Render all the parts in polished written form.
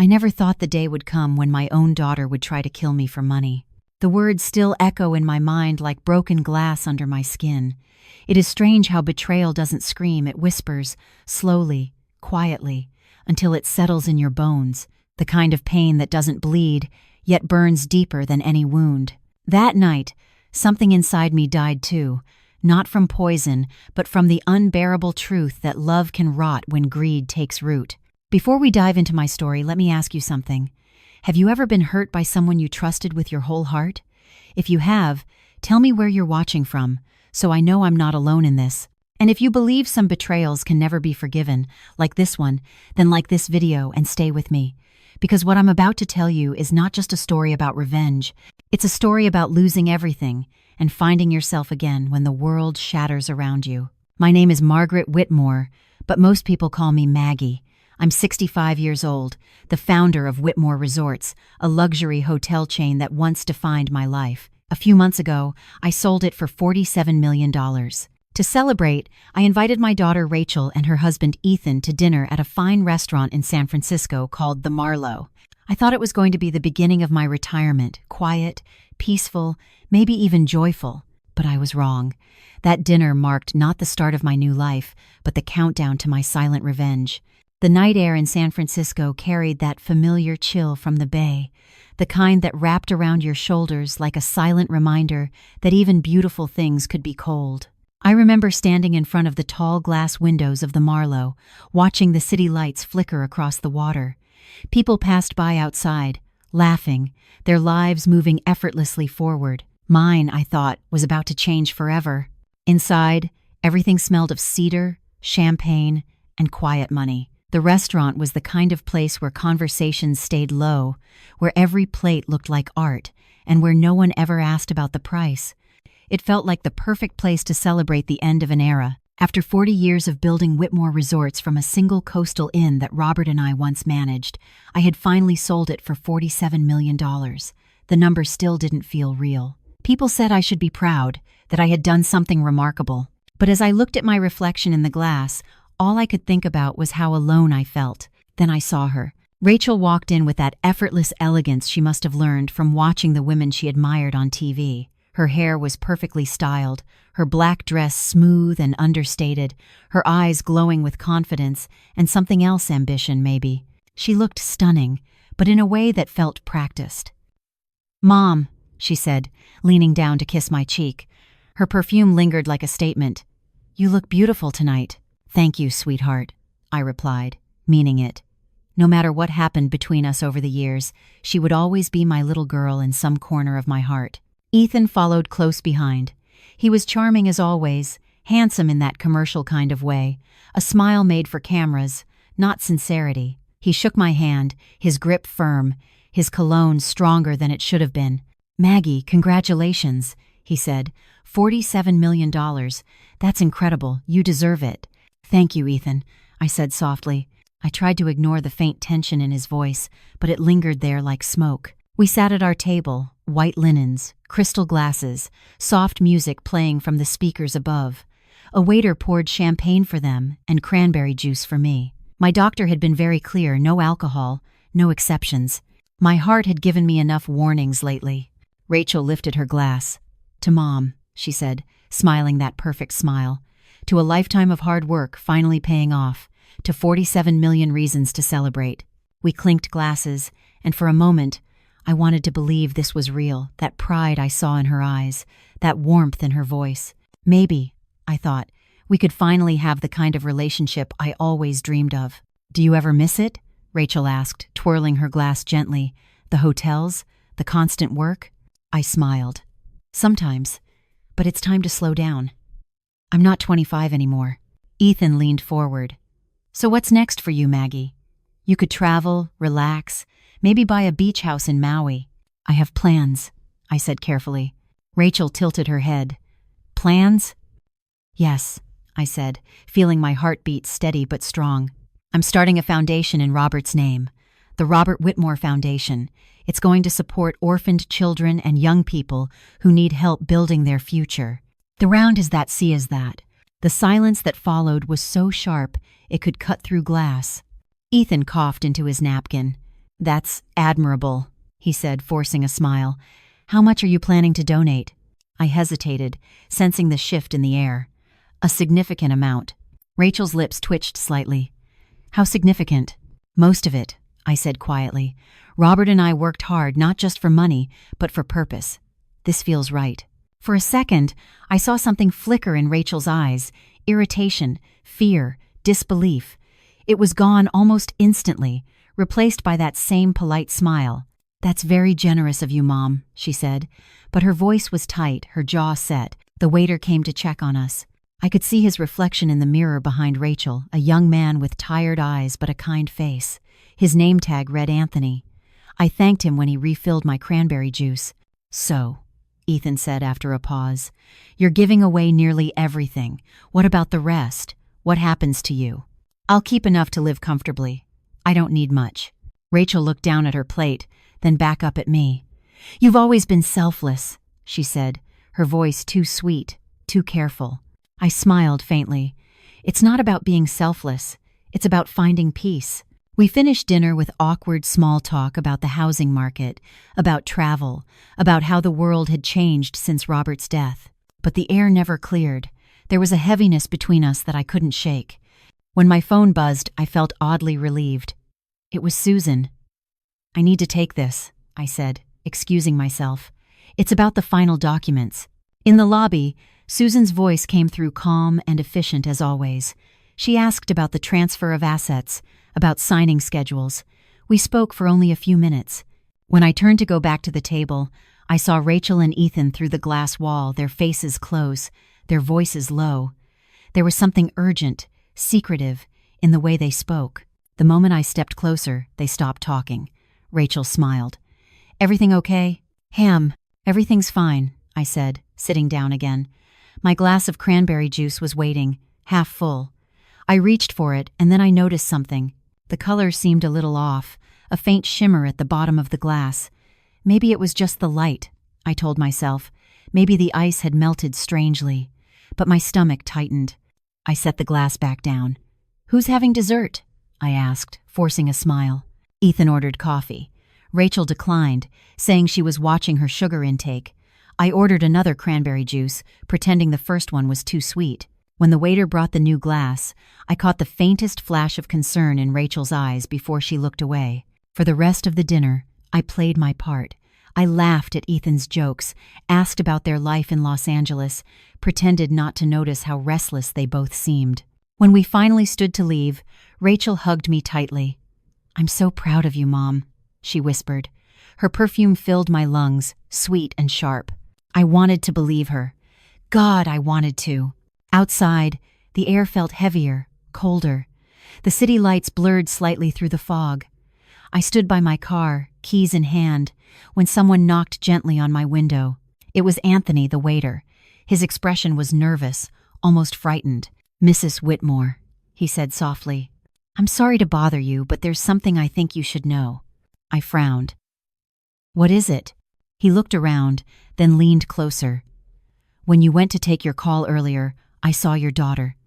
I never thought the day would come when my own daughter would try to kill me for money. The words still echo in my mind like broken glass under my skin. It is strange how betrayal doesn't scream, it whispers, slowly, quietly, until it settles in your bones, the kind of pain that doesn't bleed, yet burns deeper than any wound. That night, something inside me died too, not from poison, but from the unbearable truth that love can rot when greed takes root. Before we dive into my story, let me ask you something. Have you ever been hurt by someone you trusted with your whole heart? If you have, tell me where you're watching from, so I know I'm not alone in this. And if you believe some betrayals can never be forgiven, like this one, then like this video and stay with me. Because what I'm about to tell you is not just a story about revenge. It's a story about losing everything and finding yourself again when the world shatters around you. My name is Margaret Whitmore, but most people call me Maggie. I'm 65 years old, the founder of Whitmore Resorts, a luxury hotel chain that once defined my life. A few months ago, I sold it for $47 million. To celebrate, I invited my daughter Rachel and her husband Ethan to dinner at a fine restaurant in San Francisco called the Marlowe. I thought it was going to be the beginning of my retirement, quiet, peaceful, maybe even joyful. But I was wrong. That dinner marked not the start of my new life, but the countdown to my silent revenge. The night air in San Francisco carried that familiar chill from the bay, the kind that wrapped around your shoulders like a silent reminder that even beautiful things could be cold. I remember standing in front of the tall glass windows of the Marlowe, watching the city lights flicker across the water. People passed by outside, laughing, their lives moving effortlessly forward. Mine, I thought, was about to change forever. Inside, everything smelled of cedar, champagne, and quiet money. The restaurant was the kind of place where conversations stayed low, where every plate looked like art, and where no one ever asked about the price. It felt like the perfect place to celebrate the end of an era. After 40 years of building Whitmore Resorts from a single coastal inn that Robert and I once managed, I had finally sold it for $47 million. The number still didn't feel real. People said I should be proud, that I had done something remarkable. But as I looked at my reflection in the glass, all I could think about was how alone I felt. Then I saw her. Rachel walked in with that effortless elegance she must have learned from watching the women she admired on TV. Her hair was perfectly styled, her black dress smooth and understated, her eyes glowing with confidence and something else, ambition maybe. She looked stunning, but in a way that felt practiced. "Mom," she said, leaning down to kiss my cheek. Her perfume lingered like a statement. "You look beautiful tonight." "Thank you, sweetheart," I replied, meaning it. No matter what happened between us over the years, she would always be my little girl in some corner of my heart. Ethan followed close behind. He was charming as always, handsome in that commercial kind of way, a smile made for cameras, not sincerity. He shook my hand, his grip firm, his cologne stronger than it should have been. "Maggie, congratulations," he said. $47 million. That's incredible. You deserve it." "Thank you, Ethan," I said softly. I tried to ignore the faint tension in his voice, but it lingered there like smoke. We sat at our table, white linens, crystal glasses, soft music playing from the speakers above. A waiter poured champagne for them and cranberry juice for me. My doctor had been very clear, no alcohol, no exceptions. My heart had given me enough warnings lately. Rachel lifted her glass. "To Mom," she said, smiling that perfect smile. "To a lifetime of hard work finally paying off. To 47 million reasons to celebrate." We clinked glasses, and for a moment, I wanted to believe this was real, that pride I saw in her eyes, that warmth in her voice. Maybe, I thought, we could finally have the kind of relationship I always dreamed of. "Do you ever miss it?" Rachel asked, twirling her glass gently. "The hotels? The constant work?" I smiled. "Sometimes, but it's time to slow down. I'm not 25 anymore." Ethan leaned forward. "So what's next for you, Maggie? You could travel, relax, maybe buy a beach house in Maui." "I have plans," I said carefully. Rachel tilted her head. "Plans?" "Yes," I said, feeling my heartbeat steady but strong. "I'm starting a foundation in Robert's name, the Robert Whitmore Foundation. It's going to support orphaned children and young people who need help building their future." The round as that sea as that. The silence that followed was so sharp it could cut through glass. Ethan coughed into his napkin. "That's admirable," he said, forcing a smile. "How much are you planning to donate?" I hesitated, sensing the shift in the air. "A significant amount." Rachel's lips twitched slightly. "How significant?" "Most of it," I said quietly. "Robert and I worked hard, not just for money, but for purpose. This feels right." For a second, I saw something flicker in Rachel's eyes: irritation, fear, disbelief. It was gone almost instantly, replaced by that same polite smile. "That's very generous of you, Mom," she said. But her voice was tight, her jaw set. The waiter came to check on us. I could see his reflection in the mirror behind Rachel, a young man with tired eyes but a kind face. His name tag read Anthony. I thanked him when he refilled my cranberry juice. "So," Ethan said after a pause, "you're giving away nearly everything. What about the rest? What happens to you?" "I'll keep enough to live comfortably. I don't need much." Rachel looked down at her plate, then back up at me. "You've always been selfless," she said, her voice too sweet, too careful. I smiled faintly. "It's not about being selfless. It's about finding peace." We finished dinner with awkward small talk about the housing market, about travel, about how the world had changed since Robert's death. But the air never cleared. There was a heaviness between us that I couldn't shake. When my phone buzzed, I felt oddly relieved. It was Susan. "I need to take this," I said, excusing myself. "It's about the final documents." In the lobby, Susan's voice came through calm and efficient as always. She asked about the transfer of assets, about signing schedules. We spoke for only a few minutes. When I turned to go back to the table, I saw Rachel and Ethan through the glass wall, their faces close, their voices low. There was something urgent, secretive, in the way they spoke. The moment I stepped closer, they stopped talking. Rachel smiled. "Everything okay?" Everything's fine," I said, sitting down again. My glass of cranberry juice was waiting, half full. I reached for it, and then I noticed something. The color seemed a little off, a faint shimmer at the bottom of the glass. Maybe it was just the light, I told myself. Maybe the ice had melted strangely. But my stomach tightened. I set the glass back down. "Who's having dessert?" I asked, forcing a smile. Ethan ordered coffee. Rachel declined, saying she was watching her sugar intake. I ordered another cranberry juice, pretending the first one was too sweet. When the waiter brought the new glass, I caught the faintest flash of concern in Rachel's eyes before she looked away. For the rest of the dinner, I played my part. I laughed at Ethan's jokes, asked about their life in Los Angeles, pretended not to notice how restless they both seemed. When we finally stood to leave, Rachel hugged me tightly. "I'm so proud of you, Mom," she whispered. Her perfume filled my lungs, sweet and sharp. I wanted to believe her. God, I wanted to. Outside, the air felt heavier, colder. The city lights blurred slightly through the fog. I stood by my car, keys in hand, when someone knocked gently on my window. It was Anthony, the waiter. His expression was nervous, almost frightened. "Mrs. Whitmore," he said softly. "I'm sorry to bother you, but there's something I think you should know." I frowned. "What is it?" He looked around, then leaned closer. "When you went to take your call earlier, I saw your daughter.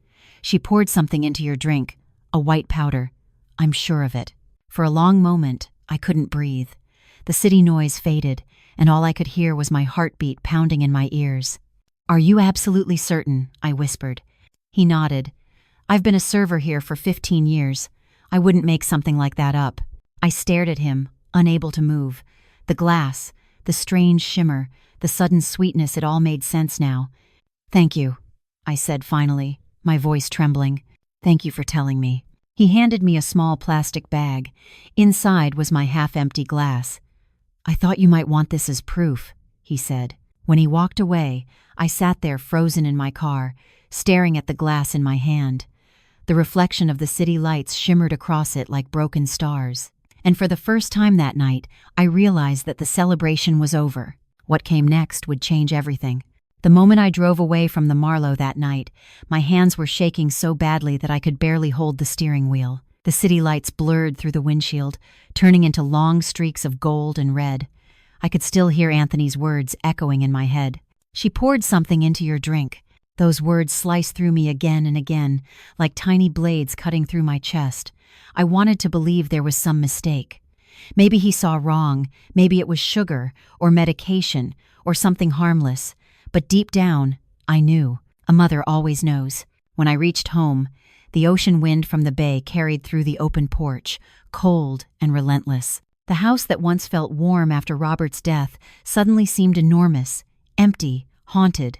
She poured something into your drink, a white powder. I'm sure of it." For a long moment, I couldn't breathe. The city noise faded, and all I could hear was my heartbeat pounding in my ears. "Are you absolutely certain?" I whispered. He nodded. "I've been a server here for 15 years. I wouldn't make something like that up." I stared at him, unable to move. The glass, the strange shimmer, the sudden sweetness, it all made sense now. "Thank you," I said finally, my voice trembling. "Thank you for telling me." He handed me a small plastic bag. Inside was my half-empty glass. "I thought you might want this as proof," he said. When he walked away, I sat there frozen in my car, staring at the glass in my hand. The reflection of the city lights shimmered across it like broken stars. And for the first time that night, I realized that the celebration was over. What came next would change everything. The moment I drove away from the Marlowe that night, my hands were shaking so badly that I could barely hold the steering wheel. The city lights blurred through the windshield, turning into long streaks of gold and red. I could still hear Anthony's words echoing in my head. "She poured something into your drink." Those words sliced through me again and again, like tiny blades cutting through my chest. I wanted to believe there was some mistake. Maybe he saw wrong, maybe it was sugar, or medication, or something harmless. But deep down, I knew. A mother always knows. When I reached home, the ocean wind from the bay carried through the open porch, cold and relentless. The house that once felt warm after Robert's death suddenly seemed enormous, empty, haunted.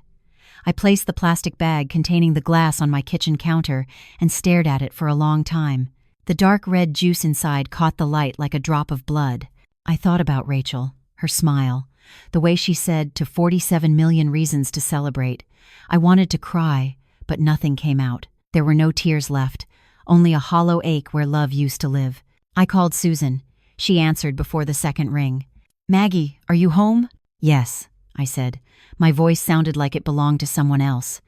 I placed the plastic bag containing the glass on my kitchen counter and stared at it for a long time. The dark red juice inside caught the light like a drop of blood. I thought about Rachel, her smile, the way she said to 47 million reasons to celebrate. I wanted to cry, but nothing came out. There were no tears left, only a hollow ache where love used to live. I called Susan. She answered before the second ring. "Maggie, are you home?" "Yes," I said. My voice sounded like it belonged to someone else.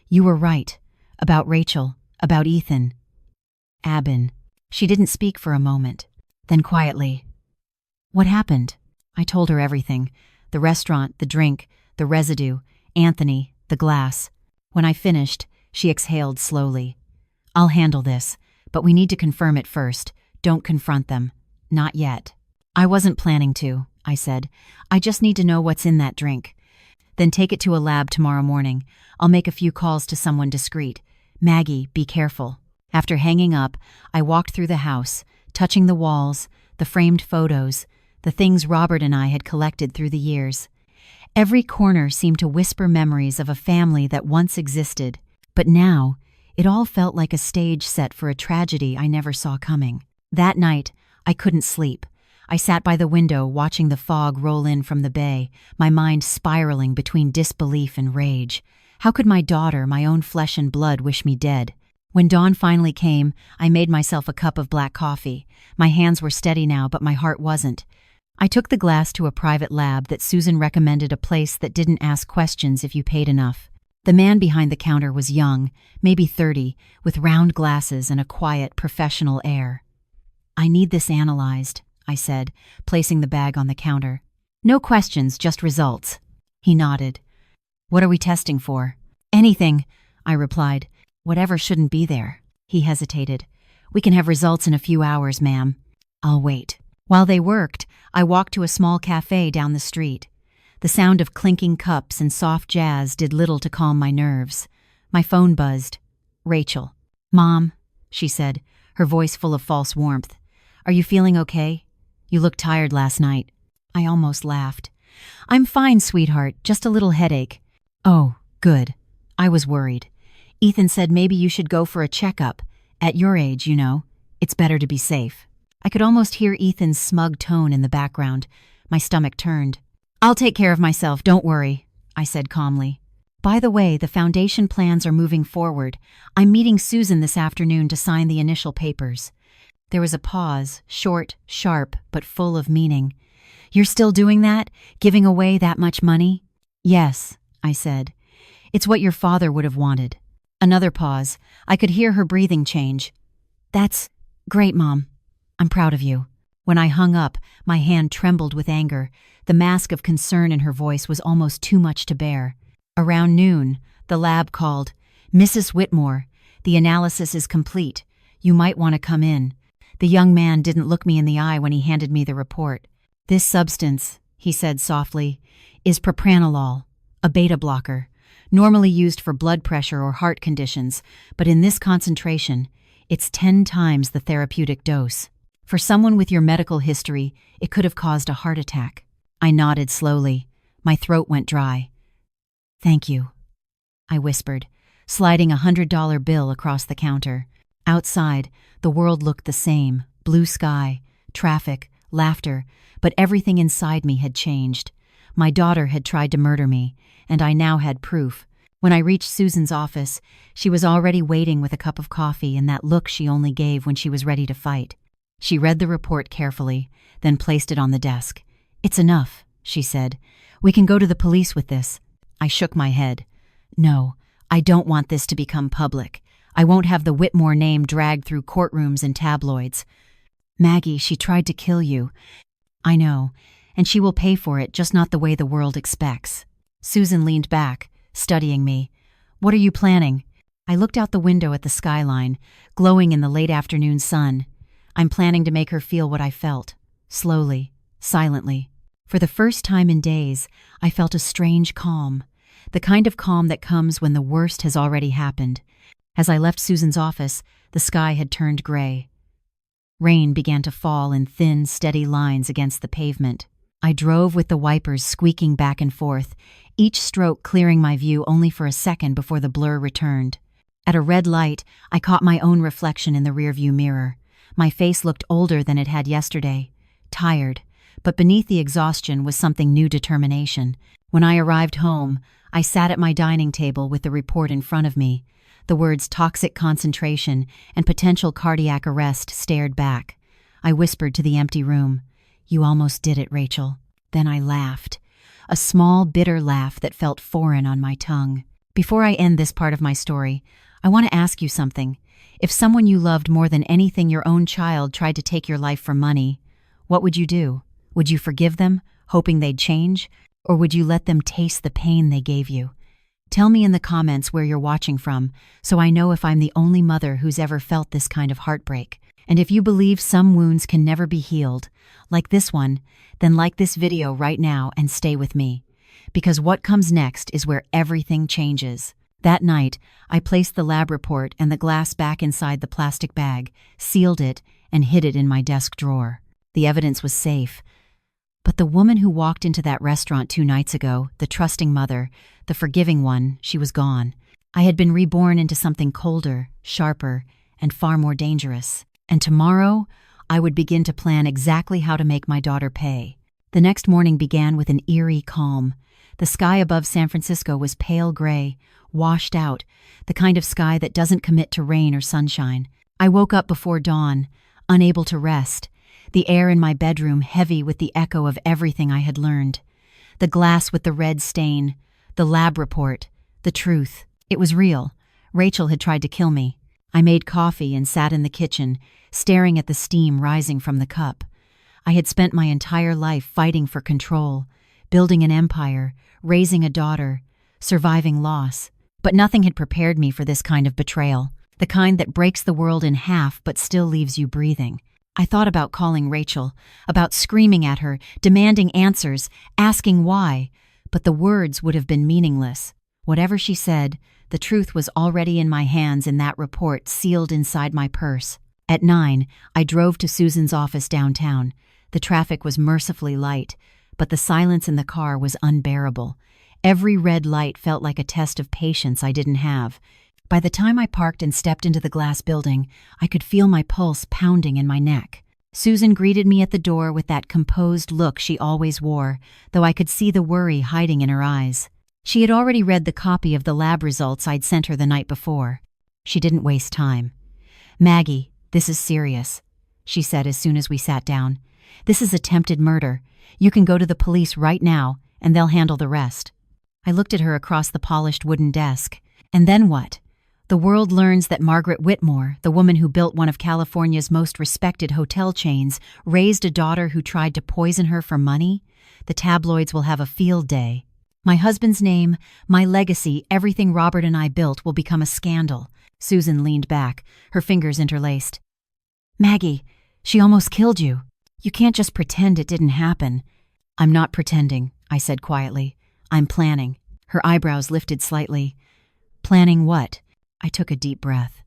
"You were right. About Rachel. About Ethan. Abin." She didn't speak for a moment. Then quietly, "What happened?" I told her everything. The restaurant, the drink, the residue, Anthony, the glass. When I finished, she exhaled slowly. "I'll handle this, but we need to confirm it first. Don't confront them. Not yet." "I wasn't planning to," I said. "I just need to know what's in that drink. Then take it to a lab tomorrow morning. I'll make a few calls to someone discreet. Maggie, be careful." After hanging up, I walked through the house, touching the walls, the framed photos, the things Robert and I had collected through the years. Every corner seemed to whisper memories of a family that once existed, but now it all felt like a stage set for a tragedy I never saw coming. That night, I couldn't sleep. I sat by the window watching the fog roll in from the bay, my mind spiraling between disbelief and rage. How could my daughter, my own flesh and blood, wish me dead? When dawn finally came, I made myself a cup of black coffee. My hands were steady now, but my heart wasn't. I took the glass to a private lab that Susan recommended, a place that didn't ask questions if you paid enough. The man behind the counter was young, maybe 30, with round glasses and a quiet, professional air. "I need this analyzed," I said, placing the bag on the counter. "No questions, just results." He nodded. "What are we testing for?" "Anything," I replied. "Whatever shouldn't be there." He hesitated. "We can have results in a few hours, ma'am." "I'll wait." While they worked, I walked to a small cafe down the street. The sound of clinking cups and soft jazz did little to calm my nerves. My phone buzzed. Rachel. "Mom," she said, her voice full of false warmth. "Are you feeling okay? You looked tired last night." I almost laughed. "I'm fine, sweetheart, just a little headache." "Oh, good." I was worried. "Ethan said maybe you should go for a checkup. At your age, you know. It's better to be safe." I could almost hear Ethan's smug tone in the background. My stomach turned. "I'll take care of myself, don't worry," I said calmly. "By the way, the foundation plans are moving forward. I'm meeting Susan this afternoon to sign the initial papers." There was a pause, short, sharp, but full of meaning. "You're still doing that? Giving away that much money?" "Yes," I said. "It's what your father would have wanted." Another pause. I could hear her breathing change. "That's great, Mom. I'm proud of you." When I hung up, my hand trembled with anger. The mask of concern in her voice was almost too much to bear. Around noon, the lab called. "Mrs. Whitmore, the analysis is complete. You might want to come in." The young man didn't look me in the eye when he handed me the report. "This substance," he said softly, "is propranolol, a beta blocker, normally used for blood pressure or heart conditions, but in this concentration, it's 10 times the therapeutic dose. For someone with your medical history, it could have caused a heart attack." I nodded slowly. My throat went dry. "Thank you," I whispered, sliding a $100 bill across the counter. Outside, the world looked the same, blue sky, traffic, laughter, but everything inside me had changed. My daughter had tried to murder me, and I now had proof. When I reached Susan's office, she was already waiting with a cup of coffee and that look she only gave when she was ready to fight. She read the report carefully, then placed it on the desk. "It's enough," she said. "We can go to the police with this." I shook my head. "No, I don't want this to become public. I won't have the Whitmore name dragged through courtrooms and tabloids." "Maggie, she tried to kill you." "I know, and she will pay for it, just not the way the world expects." Susan leaned back, studying me. "What are you planning?" I looked out the window at the skyline, glowing in the late afternoon sun. "I'm planning to make her feel what I felt. slowly, silently. For the first time in days, I felt a strange calm, the kind of calm that comes when the worst has already happened. As I left Susan's office, the sky had turned gray. Rain began to fall in thin, steady lines against the pavement. I drove with the wipers squeaking back and forth, each stroke clearing my view only for a second before the blur returned. At a red light, I caught my own reflection in the rearview mirror. My face looked older than it had yesterday, tired, but beneath the exhaustion was something new: determination. When I arrived home, I sat at my dining table with the report in front of me. The words toxic concentration and potential cardiac arrest stared back. I whispered to the empty room, "You almost did it, Rachel." Then I laughed, a small, bitter laugh that felt foreign on my tongue. Before I end this part of my story, I want to ask you something. If someone you loved more than anything, your own child, tried to take your life for money, what would you do? Would you forgive them, hoping they'd change? Or would you let them taste the pain they gave you? Tell me in the comments where you're watching from, so I know if I'm the only mother who's ever felt this kind of heartbreak. And if you believe some wounds can never be healed, like this one, then like this video right now and stay with me. Because what comes next is where everything changes. That night, I placed the lab report and the glass back inside the plastic bag, sealed it, and hid it in my desk drawer. The evidence was safe. But the woman who walked into that restaurant 2 nights ago, the trusting mother, the forgiving one, she was gone. I had been reborn into something colder, sharper, and far more dangerous. And tomorrow, I would begin to plan exactly how to make my daughter pay. The next morning began with an eerie calm. The sky above San Francisco was pale gray, washed out, the kind of sky that doesn't commit to rain or sunshine. I woke up before dawn, unable to rest, the air in my bedroom heavy with the echo of everything I had learned. The glass with the red stain, the lab report, the truth. It was real. Rachel had tried to kill me. I made coffee and sat in the kitchen, staring at the steam rising from the cup. I had spent my entire life fighting for control, building an empire, raising a daughter, surviving loss. But nothing had prepared me for this kind of betrayal, the kind that breaks the world in half but still leaves you breathing. I thought about calling Rachel, about screaming at her, demanding answers, asking why, but the words would have been meaningless. Whatever she said, the truth was already in my hands in that report sealed inside my purse. At 9, I drove to Susan's office downtown. The traffic was mercifully light, but the silence in the car was unbearable. Every red light felt like a test of patience I didn't have. By the time I parked and stepped into the glass building, I could feel my pulse pounding in my neck. Susan greeted me at the door with that composed look she always wore, though I could see the worry hiding in her eyes. She had already read the copy of the lab results I'd sent her the night before. She didn't waste time. "Maggie, this is serious," she said as soon as we sat down. "This is attempted murder. You can go to the police right now, and they'll handle the rest." I looked at her across the polished wooden desk. And then what? The world learns that Margaret Whitmore, the woman who built one of California's most respected hotel chains, raised a daughter who tried to poison her for money. The tabloids will have a field day. My husband's name, my legacy, everything Robert and I built will become a scandal. Susan leaned back, her fingers interlaced. "Maggie, she almost killed you. You can't just pretend it didn't happen." "I'm not pretending," I said quietly. "I'm planning." Her eyebrows lifted slightly. "Planning what?" I took a deep breath.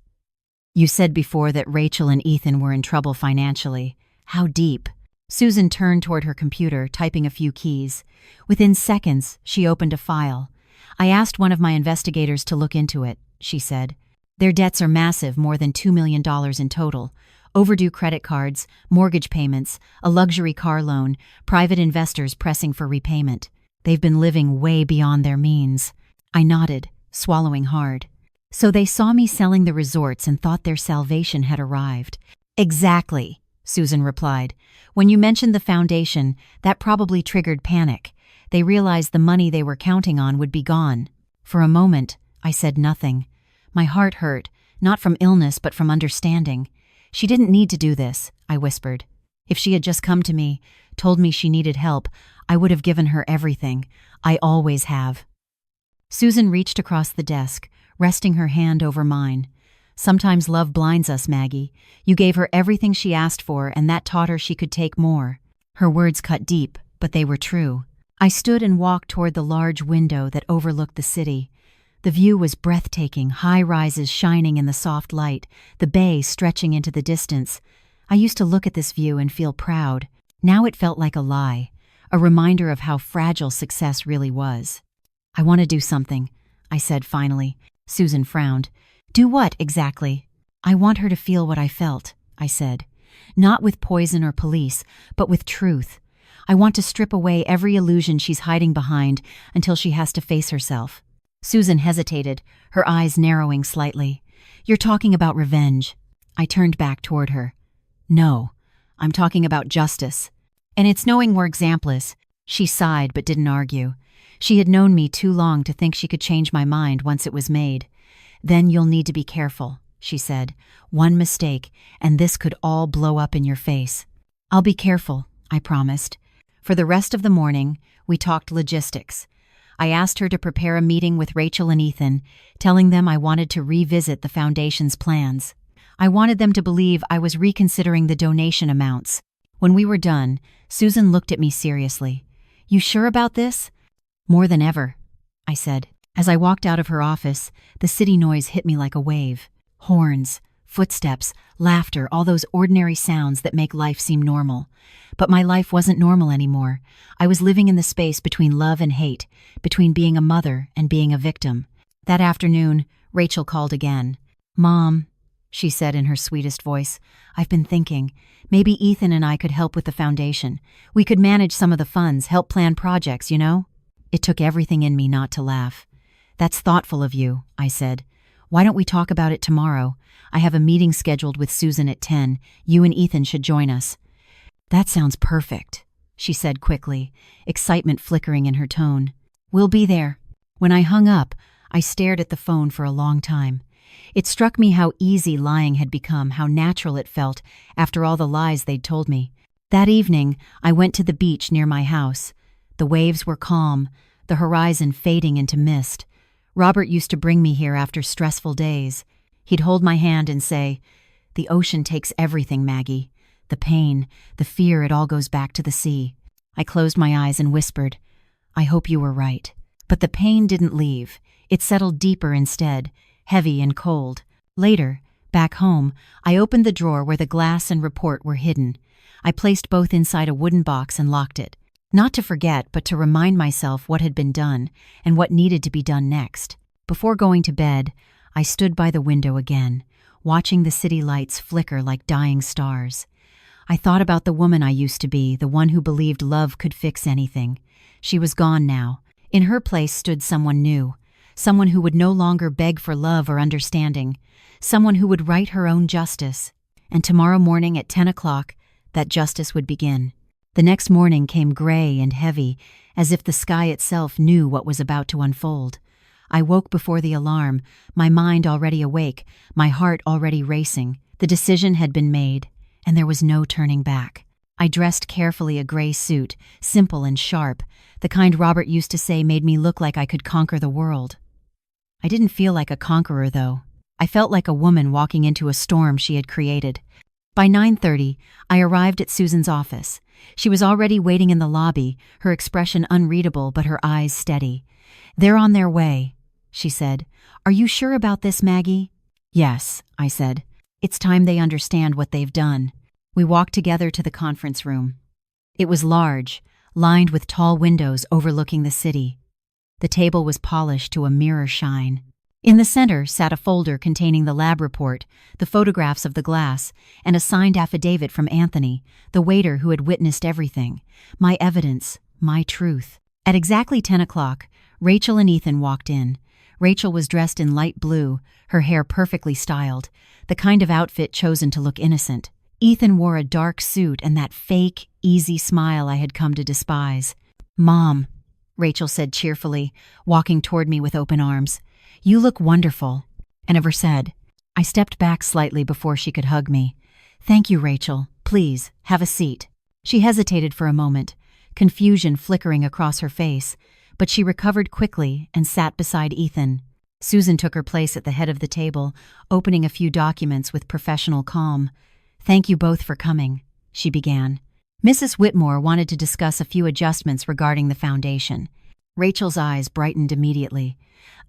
"You said before that Rachel and Ethan were in trouble financially. How deep?" Susan turned toward her computer, typing a few keys. Within seconds, she opened a file. "I asked one of my investigators to look into it," she said. "Their debts are massive, more than $2 million in total. Overdue credit cards, mortgage payments, a luxury car loan, private investors pressing for repayment. They've been living way beyond their means." I nodded, swallowing hard. "So they saw me selling the resorts and thought their salvation had arrived." "Exactly," Susan replied. "When you mentioned the foundation, that probably triggered panic. They realized the money they were counting on would be gone." For a moment, I said nothing. My heart hurt, not from illness but from understanding. "She didn't need to do this," I whispered. "If she had just come to me, told me she needed help, I would have given her everything. I always have." Susan reached across the desk, resting her hand over mine. "Sometimes love blinds us, Maggie. You gave her everything she asked for, and that taught her she could take more." Her words cut deep, but they were true. I stood and walked toward the large window that overlooked the city. The view was breathtaking, high rises shining in the soft light, the bay stretching into the distance. I used to look at this view and feel proud. Now it felt like a lie, a reminder of how fragile success really was. "I want to do something," I said finally. Susan frowned. "Do what, exactly?" "I want her to feel what I felt," I said. "Not with poison or police, but with truth. I want to strip away every illusion she's hiding behind until she has to face herself." Susan hesitated, her eyes narrowing slightly. "You're talking about revenge." I turned back toward her. "No, I'm talking about justice. And it's knowing we're exemplars." She sighed but didn't argue. She had known me too long to think she could change my mind once it was made. "Then you'll need to be careful," she said. "One mistake, and this could all blow up in your face." "I'll be careful," I promised. For the rest of the morning, we talked logistics. I asked her to prepare a meeting with Rachel and Ethan, telling them I wanted to revisit the foundation's plans. I wanted them to believe I was reconsidering the donation amounts. When we were done, Susan looked at me seriously. "You sure about this?" "More than ever," I said. As I walked out of her office, the city noise hit me like a wave. Horns, footsteps, laughter, all those ordinary sounds that make life seem normal. But my life wasn't normal anymore. I was living in the space between love and hate, between being a mother and being a victim. That afternoon, Rachel called again. "Mom," she said in her sweetest voice, "I've been thinking. Maybe Ethan and I could help with the foundation. We could manage some of the funds, help plan projects, you know?" It took everything in me not to laugh. "That's thoughtful of you," I said. "Why don't we talk about it tomorrow? I have a meeting scheduled with Susan at 10. You and Ethan should join us." "That sounds perfect," she said quickly, excitement flickering in her tone. "We'll be there." When I hung up, I stared at the phone for a long time. It struck me how easy lying had become, how natural it felt after all the lies they'd told me. That evening, I went to the beach near my house. The waves were calm, the horizon fading into mist. Robert used to bring me here after stressful days. He'd hold my hand and say, "The ocean takes everything, Maggie. The pain, the fear, it all goes back to the sea." I closed my eyes and whispered, "I hope you were right." But the pain didn't leave. It settled deeper instead, heavy and cold. Later, back home, I opened the drawer where the glass and report were hidden. I placed both inside a wooden box and locked it. Not to forget, but to remind myself what had been done and what needed to be done next. Before going to bed, I stood by the window again, watching the city lights flicker like dying stars. I thought about the woman I used to be, the one who believed love could fix anything. She was gone now. In her place stood someone new, someone who would no longer beg for love or understanding, someone who would write her own justice. And tomorrow morning at 10 o'clock, that justice would begin. The next morning came gray and heavy, as if the sky itself knew what was about to unfold. I woke before the alarm, my mind already awake, my heart already racing. The decision had been made, and there was no turning back. I dressed carefully, a gray suit, simple and sharp, the kind Robert used to say made me look like I could conquer the world. I didn't feel like a conqueror, though. I felt like a woman walking into a storm she had created. By 9:30, I arrived at Susan's office. She was already waiting in the lobby, her expression unreadable but her eyes steady. "They're on their way," she said. "Are you sure about this, Maggie?" "Yes," I said. "It's time they understand what they've done." We walked together to the conference room. It was large, lined with tall windows overlooking the city. The table was polished to a mirror shine. In the center sat a folder containing the lab report, the photographs of the glass, and a signed affidavit from Anthony, the waiter who had witnessed everything. My evidence, my truth. At exactly 10 o'clock, Rachel and Ethan walked in. Rachel was dressed in light blue, her hair perfectly styled, the kind of outfit chosen to look innocent. Ethan wore a dark suit and that fake, easy smile I had come to despise. "Mom," Rachel said cheerfully, walking toward me with open arms. "You look wonderful." I never said. I stepped back slightly before she could hug me. "Thank you, Rachel. Please, have a seat." She hesitated for a moment, confusion flickering across her face, but she recovered quickly and sat beside Ethan. Susan took her place at the head of the table, opening a few documents with professional calm. "Thank you both for coming," she began. Mrs. Whitmore wanted to discuss a few adjustments regarding the foundation. Rachel's eyes brightened immediately.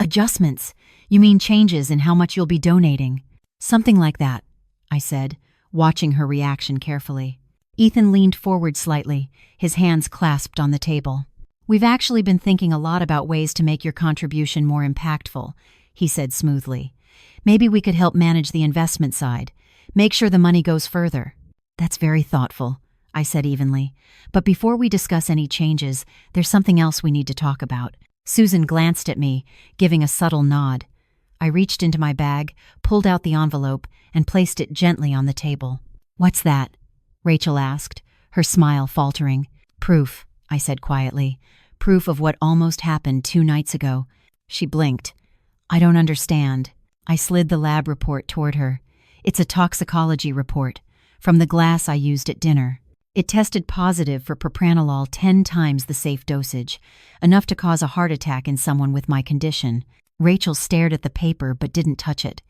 Adjustments? You mean changes in how much you'll be donating? Something like that, I said, watching her reaction carefully. Ethan leaned forward slightly, his hands clasped on the table. We've actually been thinking a lot about ways to make your contribution more impactful, he said smoothly. Maybe we could help manage the investment side, make sure the money goes further. That's very thoughtful, I said evenly. But before we discuss any changes, there's something else we need to talk about. Susan glanced at me, giving a subtle nod. I reached into my bag, pulled out the envelope, and placed it gently on the table. What's that? Rachel asked, her smile faltering. Proof, I said quietly. Proof of what almost happened 2 nights ago. She blinked. I don't understand. I slid the lab report toward her. It's a toxicology report, from the glass I used at dinner. It tested positive for propranolol 10 times the safe dosage, enough to cause a heart attack in someone with my condition. Rachel stared at the paper but didn't touch it.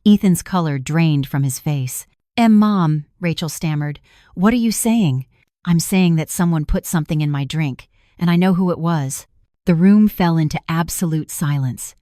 Ethan's color drained from his face. Mom, Rachel stammered, what are you saying? I'm saying that someone put something in my drink, and I know who it was. The room fell into absolute silence.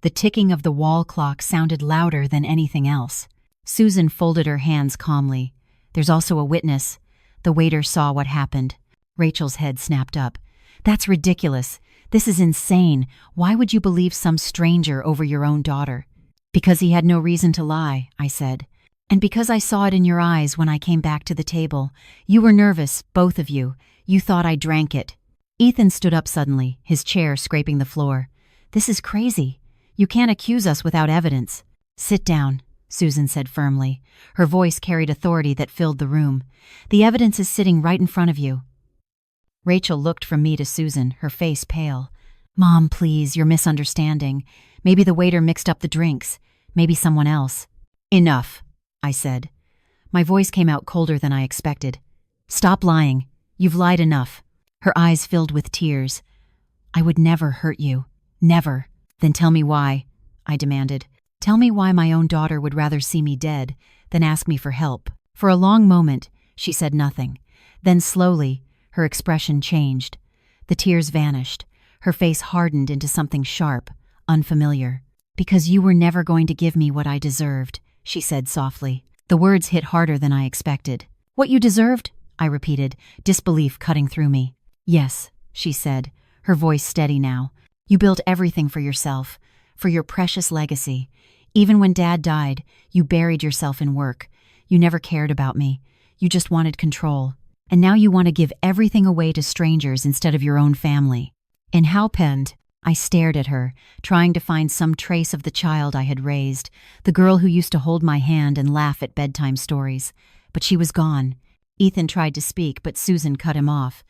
The ticking of the wall clock sounded louder than anything else. Susan folded her hands calmly. There's also a witness. The waiter saw what happened. Rachel's head snapped up. That's ridiculous. This is insane. Why would you believe some stranger over your own daughter? Because he had no reason to lie, I said. And because I saw it in your eyes when I came back to the table. You were nervous, both of you. You thought I drank it. Ethan stood up suddenly, his chair scraping the floor. This is crazy. You can't accuse us without evidence. Sit down, Susan said firmly. Her voice carried authority that filled the room. The evidence is sitting right in front of you. Rachel looked from me to Susan, her face pale. Mom, please, you're misunderstanding. Maybe the waiter mixed up the drinks. Maybe someone else. Enough, I said. My voice came out colder than I expected. Stop lying. You've lied enough. Her eyes filled with tears. I would never hurt you. Never. Then tell me why, I demanded. Tell me why my own daughter would rather see me dead than ask me for help. For a long moment, she said nothing. Then slowly, her expression changed. The tears vanished. Her face hardened into something sharp, unfamiliar. Because you were never going to give me what I deserved, she said softly. The words hit harder than I expected. What you deserved? I repeated, disbelief cutting through me. Yes, she said, her voice steady now. You built everything for yourself, for your precious legacy. Even when Dad died, you buried yourself in work. You never cared about me. You just wanted control. And now you want to give everything away to strangers instead of your own family. In Howpend, I stared at her, trying to find some trace of the child I had raised, the girl who used to hold my hand and laugh at bedtime stories. But she was gone. Ethan tried to speak, but Susan cut him off.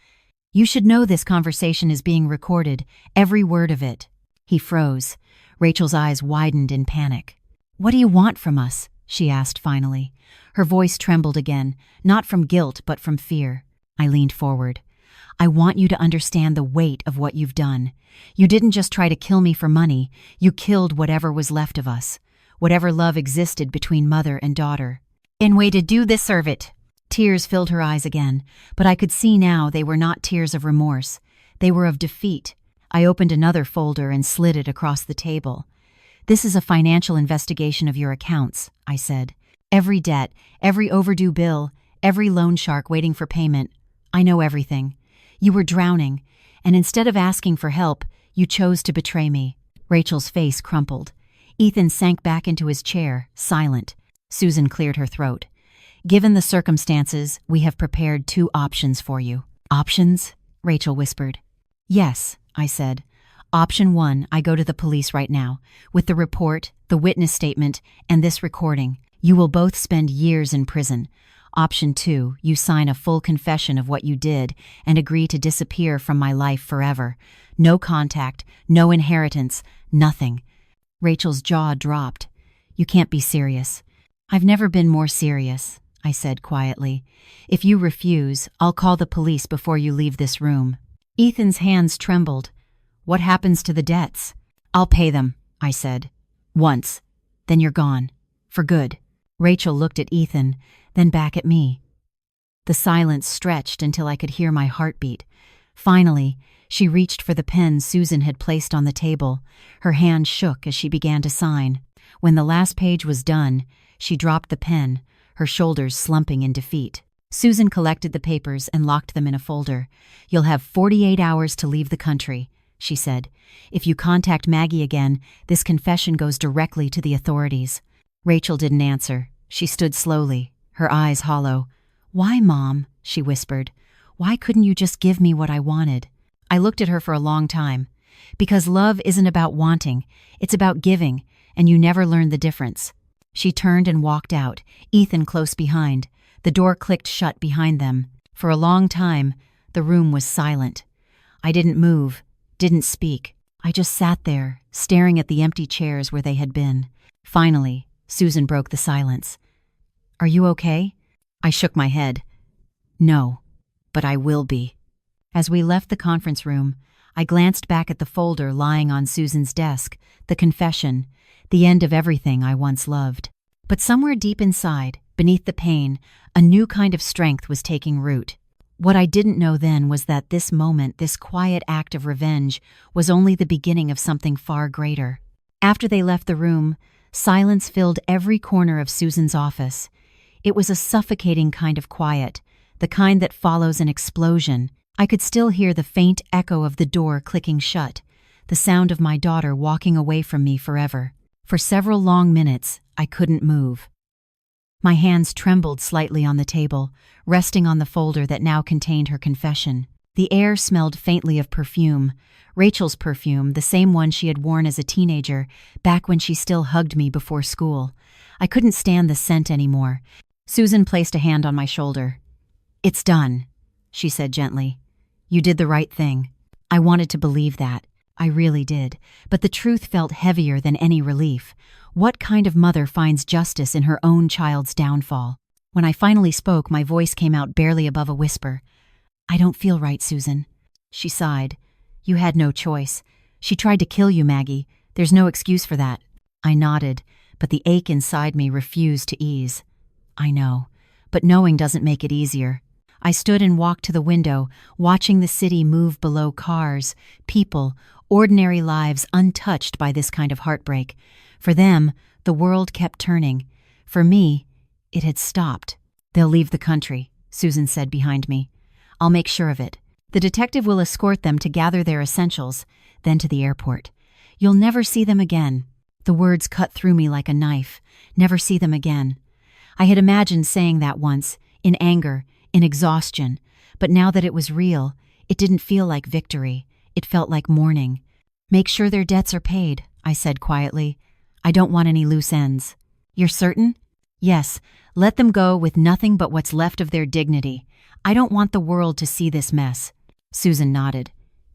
You should know this conversation is being recorded, every word of it. He froze. Rachel's eyes widened in panic. What do you want from us? She asked finally. Her voice trembled again, not from guilt but from fear. I leaned forward. I want you to understand the weight of what you've done. You didn't just try to kill me for money, you killed whatever was left of us, whatever love existed between mother and daughter. And way to deserve it. Tears filled her eyes again, but I could see now they were not tears of remorse. They were of defeat. I opened another folder and slid it across the table. This is a financial investigation of your accounts, I said. Every debt, every overdue bill, every loan shark waiting for payment. I know everything. You were drowning, and instead of asking for help, you chose to betray me. Rachel's face crumpled. Ethan sank back into his chair, silent. Susan cleared her throat. Given the circumstances, we have prepared 2 options for you. Options? Rachel whispered. Yes, I said. Option 1, I go to the police right now, with the report, the witness statement, and this recording. You will both spend years in prison. Option 2, you sign a full confession of what you did and agree to disappear from my life forever. No contact, no inheritance, nothing. Rachel's jaw dropped. You can't be serious. I've never been more serious, I said quietly. If you refuse, I'll call the police before you leave this room. Ethan's hands trembled. What happens to the debts? I'll pay them, I said. Once. Then you're gone. For good. Rachel looked at Ethan, then back at me. The silence stretched until I could hear my heartbeat. Finally, she reached for the pen Susan had placed on the table. Her hand shook as she began to sign. When the last page was done, she dropped the pen, her shoulders slumping in defeat. Susan collected the papers and locked them in a folder. "You'll have 48 hours to leave the country," she said. "If you contact Maggie again, this confession goes directly to the authorities." Rachel didn't answer. She stood slowly, her eyes hollow. "Why, Mom?" she whispered. "Why couldn't you just give me what I wanted?" I looked at her for a long time. "Because love isn't about wanting, it's about giving, and you never learn the difference." She turned and walked out, Ethan close behind. The door clicked shut behind them. For a long time, the room was silent. I didn't move, didn't speak. I just sat there, staring at the empty chairs where they had been. Finally, Susan broke the silence. "Are you okay?" I shook my head. "No, but I will be." As we left the conference room, I glanced back at the folder lying on Susan's desk, the confession, the end of everything I once loved. But somewhere deep inside, beneath the pain, a new kind of strength was taking root. What I didn't know then was that this moment, this quiet act of revenge, was only the beginning of something far greater. After they left the room, silence filled every corner of Susan's office. It was a suffocating kind of quiet, the kind that follows an explosion. I could still hear the faint echo of the door clicking shut, the sound of my daughter walking away from me forever. For several long minutes, I couldn't move. My hands trembled slightly on the table, resting on the folder that now contained her confession. The air smelled faintly of perfume, Rachel's perfume, the same one she had worn as a teenager, back when she still hugged me before school. I couldn't stand the scent anymore. Susan placed a hand on my shoulder. "It's done," she said gently. "You did the right thing." I wanted to believe that. I really did. But the truth felt heavier than any relief. What kind of mother finds justice in her own child's downfall? When I finally spoke, my voice came out barely above a whisper. "I don't feel right, Susan." She sighed. "You had no choice. She tried to kill you, Maggie. There's no excuse for that." I nodded, but the ache inside me refused to ease. "I know, but knowing doesn't make it easier." I stood and walked to the window, watching the city move below cars, people, ordinary lives untouched by this kind of heartbreak. For them, the world kept turning. For me, it had stopped. "They'll leave the country," Susan said behind me. "I'll make sure of it. The detective will escort them to gather their essentials, then to the airport. You'll never see them again." The words cut through me like a knife. Never see them again. I had imagined saying that once, in anger, in exhaustion, but now that it was real, it didn't feel like victory. It felt like mourning. "Make sure their debts are paid," I said quietly. "I don't want any loose ends." "You're certain?" "Yes, let them go with nothing but what's left of their dignity. I don't want the world to see this mess." Susan nodded.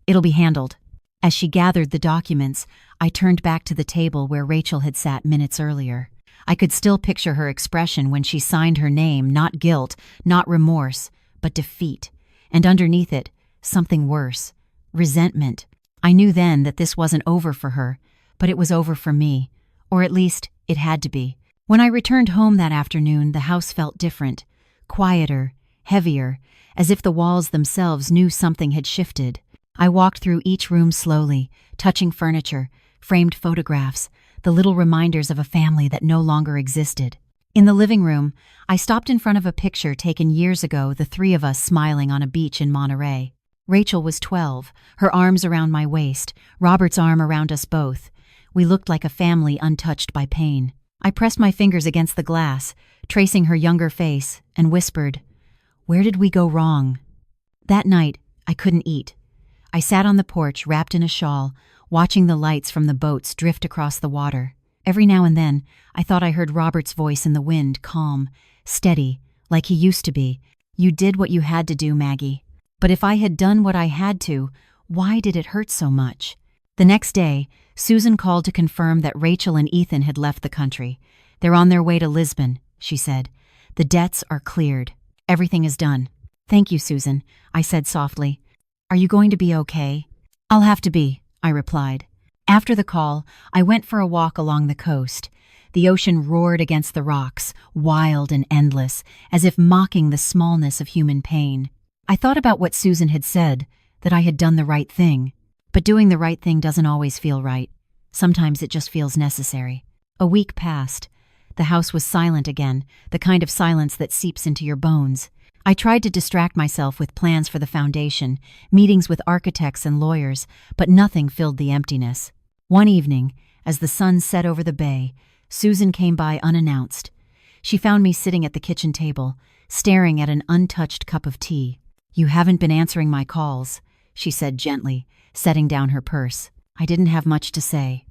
"It'll be handled." As she gathered the documents, I turned back to the table where Rachel had sat minutes earlier. I could still picture her expression when she signed her name, not guilt, not remorse, but defeat. And underneath it, something worse. Resentment. I knew then that this wasn't over for her, but it was over for me. Or at least, it had to be. When I returned home that afternoon, the house felt different. Quieter, heavier, as if the walls themselves knew something had shifted. I walked through each room slowly, touching furniture, framed photographs, the little reminders of a family that no longer existed. In the living room, I stopped in front of a picture taken years ago, the three of us smiling on a beach in Monterey. Rachel was 12, her arms around my waist, Robert's arm around us both. We looked like a family untouched by pain. I pressed my fingers against the glass, tracing her younger face, and whispered, "Where did we go wrong?" That night, I couldn't eat. I sat on the porch wrapped in a shawl, watching the lights from the boats drift across the water. Every now and then, I thought I heard Robert's voice in the wind, calm, steady, like he used to be. "You did what you had to do, Maggie." But if I had done what I had to, why did it hurt so much? The next day, Susan called to confirm that Rachel and Ethan had left the country. "They're on their way to Lisbon," she said. "The debts are cleared. Everything is done." "Thank you, Susan," I said softly. "Are you going to be okay?" "I'll have to be," I replied. After the call, I went for a walk along the coast. The ocean roared against the rocks, wild and endless, as if mocking the smallness of human pain. I thought about what Susan had said, that I had done the right thing. But doing the right thing doesn't always feel right. Sometimes it just feels necessary. A week passed. The house was silent again, the kind of silence that seeps into your bones. I tried to distract myself with plans for the foundation, meetings with architects and lawyers, but nothing filled the emptiness. One evening, as the sun set over the bay, Susan came by unannounced. She found me sitting at the kitchen table, staring at an untouched cup of tea. "You haven't been answering my calls," she said gently, setting down her purse. I didn't have much to say.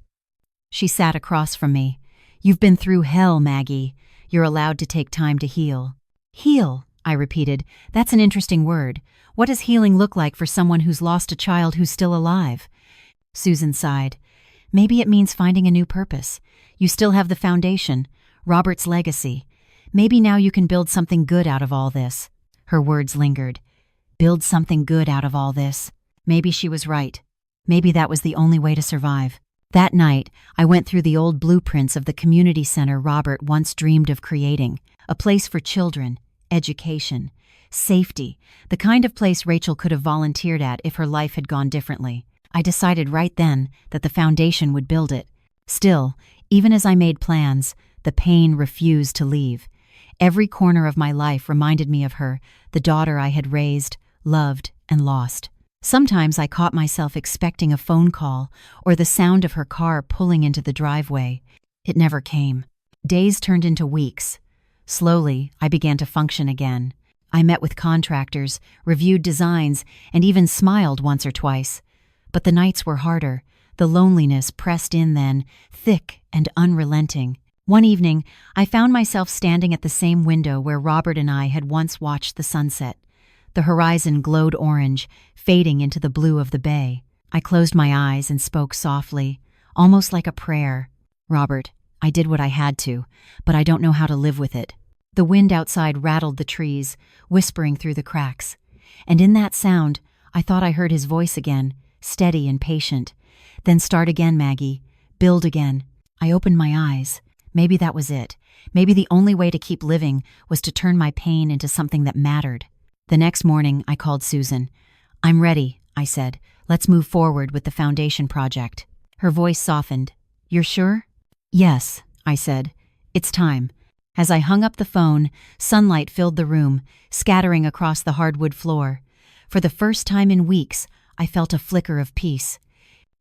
She sat across from me. "You've been through hell, Maggie. You're allowed to take time to heal." "Heal," I repeated. "That's an interesting word. What does healing look like for someone who's lost a child who's still alive?" Susan sighed. "Maybe it means finding a new purpose. You still have the foundation, Robert's legacy. Maybe now you can build something good out of all this." Her words lingered. Build something good out of all this. Maybe she was right. Maybe that was the only way to survive. That night, I went through the old blueprints of the community center Robert once dreamed of creating, a place for children, education, safety, the kind of place Rachel could have volunteered at if her life had gone differently. I decided right then that the foundation would build it. Still, even as I made plans, the pain refused to leave. Every corner of my life reminded me of her, the daughter I had raised, loved, and lost. Sometimes I caught myself expecting a phone call or the sound of her car pulling into the driveway. It never came. Days turned into weeks. Slowly, I began to function again. I met with contractors, reviewed designs, and even smiled once or twice. But the nights were harder. The loneliness pressed in then, thick and unrelenting. One evening, I found myself standing at the same window where Robert and I had once watched the sunset. The horizon glowed orange, fading into the blue of the bay. I closed my eyes and spoke softly, almost like a prayer. "Robert, I did what I had to, but I don't know how to live with it." The wind outside rattled the trees, whispering through the cracks. And in that sound, I thought I heard his voice again, steady and patient. "Then start again, Maggie. Build again." I opened my eyes. Maybe that was it. Maybe the only way to keep living was to turn my pain into something that mattered. The next morning, I called Susan. "I'm ready," I said. "Let's move forward with the foundation project." Her voice softened. "You're sure?" "Yes," I said. "It's time." As I hung up the phone, sunlight filled the room, scattering across the hardwood floor. For the first time in weeks, I felt a flicker of peace.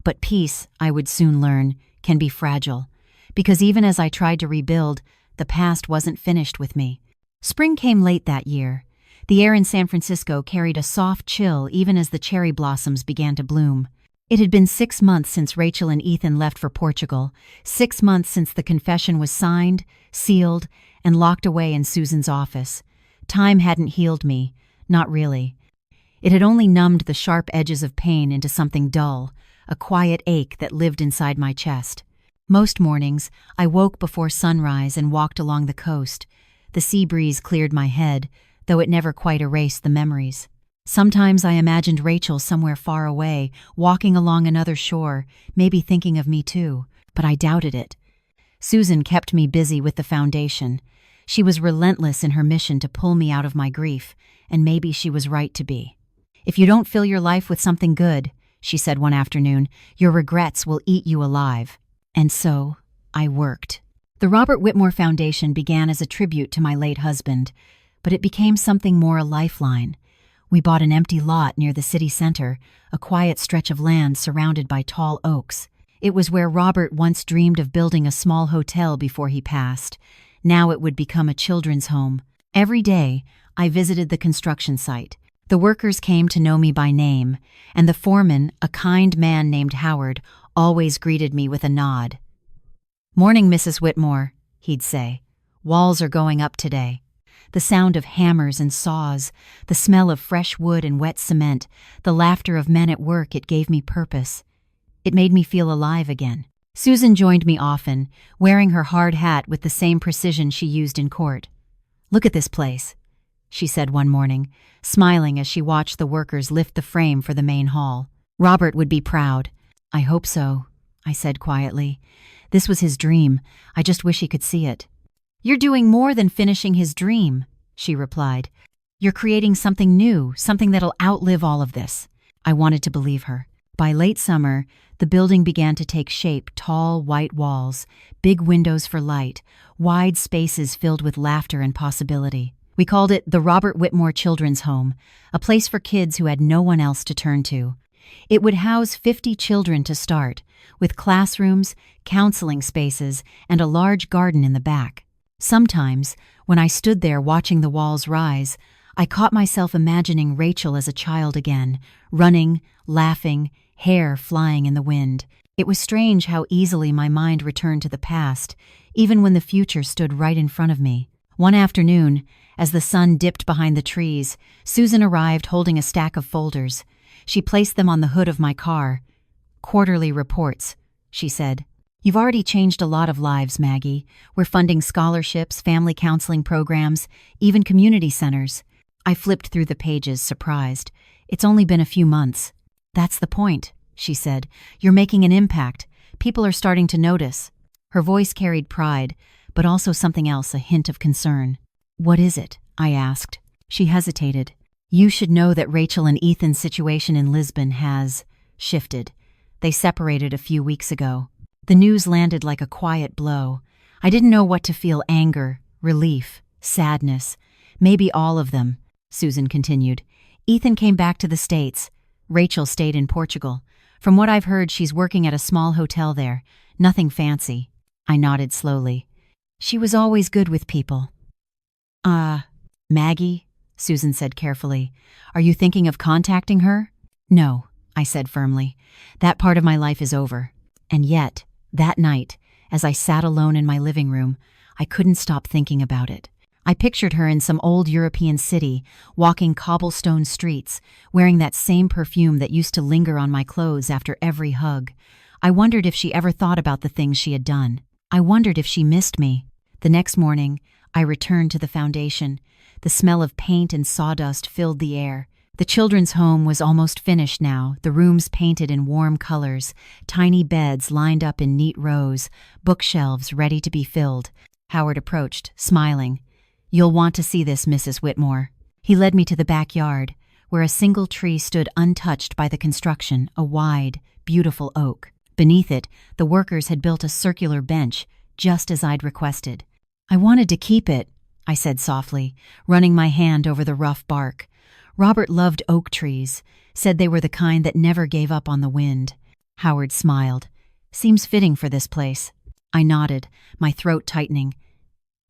But peace, I would soon learn, can be fragile. Because even as I tried to rebuild, the past wasn't finished with me. Spring came late that year. The air in San Francisco carried a soft chill even as the cherry blossoms began to bloom. It had been 6 months since Rachel and Ethan left for Portugal, 6 months since the confession was signed, sealed, and locked away in Susan's office. Time hadn't healed me, not really. It had only numbed the sharp edges of pain into something dull, a quiet ache that lived inside my chest. Most mornings, I woke before sunrise and walked along the coast. The sea breeze cleared my head, though it never quite erased the memories. Sometimes I imagined Rachel somewhere far away, walking along another shore, maybe thinking of me too, but I doubted it. Susan kept me busy with the foundation. She was relentless in her mission to pull me out of my grief, and maybe she was right to be. "If you don't fill your life with something good," she said one afternoon, "your regrets will eat you alive." And so, I worked. The Robert Whitmore Foundation began as a tribute to my late husband, but it became something more, a lifeline. We bought an empty lot near the city center, a quiet stretch of land surrounded by tall oaks. It was where Robert once dreamed of building a small hotel before he passed. Now it would become a children's home. Every day, I visited the construction site. The workers came to know me by name, and the foreman, a kind man named Howard, always greeted me with a nod. "Morning, Mrs. Whitmore," he'd say. "Walls are going up today." The sound of hammers and saws, the smell of fresh wood and wet cement, the laughter of men at work, it gave me purpose. It made me feel alive again. Susan joined me often, wearing her hard hat with the same precision she used in court. "Look at this place," she said one morning, smiling as she watched the workers lift the frame for the main hall. "Robert would be proud." "I hope so," I said quietly. This was his dream. I just wish he could see it. You're doing more than finishing his dream, she replied. You're creating something new, something that'll outlive all of this. I wanted to believe her. By late summer, the building began to take shape, tall, white walls, big windows for light, wide spaces filled with laughter and possibility. We called it the Robert Whitmore Children's Home, a place for kids who had no one else to turn to. It would house 50 children to start, with classrooms, counseling spaces, and a large garden in the back. Sometimes, when I stood there watching the walls rise, I caught myself imagining Rachel as a child again, running, laughing, hair flying in the wind. It was strange how easily my mind returned to the past, even when the future stood right in front of me. One afternoon, as the sun dipped behind the trees, Susan arrived holding a stack of folders. She placed them on the hood of my car. "Quarterly reports," she said. "You've already changed a lot of lives, Maggie. We're funding scholarships, family counseling programs, even community centers." I flipped through the pages, surprised. "It's only been a few months." "That's the point," she said. "You're making an impact. People are starting to notice." Her voice carried pride, but also something else, a hint of concern. "What is it?" I asked. She hesitated. "You should know that Rachel and Ethan's situation in Lisbon has shifted. They separated a few weeks ago." The news landed like a quiet blow. I didn't know what to feel: anger, relief, sadness, maybe all of them. Susan continued. "Ethan came back to the States. Rachel stayed in Portugal. From what I've heard, she's working at a small hotel there. Nothing fancy." I nodded slowly. "She was always good with people." Maggie," Susan said carefully. "Are you thinking of contacting her?" "No," I said firmly. "That part of my life is over." And yet, that night, as I sat alone in my living room, I couldn't stop thinking about it. I pictured her in some old European city, walking cobblestone streets, wearing that same perfume that used to linger on my clothes after every hug. I wondered if she ever thought about the things she had done. I wondered if she missed me. The next morning, I returned to the foundation. The smell of paint and sawdust filled the air. The children's home was almost finished now, the rooms painted in warm colors, tiny beds lined up in neat rows, bookshelves ready to be filled. Howard approached, smiling. "You'll want to see this, Mrs. Whitmore." He led me to the backyard, where a single tree stood untouched by the construction, a wide, beautiful oak. Beneath it, the workers had built a circular bench, just as I'd requested. "I wanted to keep it," I said softly, running my hand over the rough bark. Robert loved oak trees, said they were the kind that never gave up on the wind. Howard smiled. "Seems fitting for this place." I nodded, my throat tightening.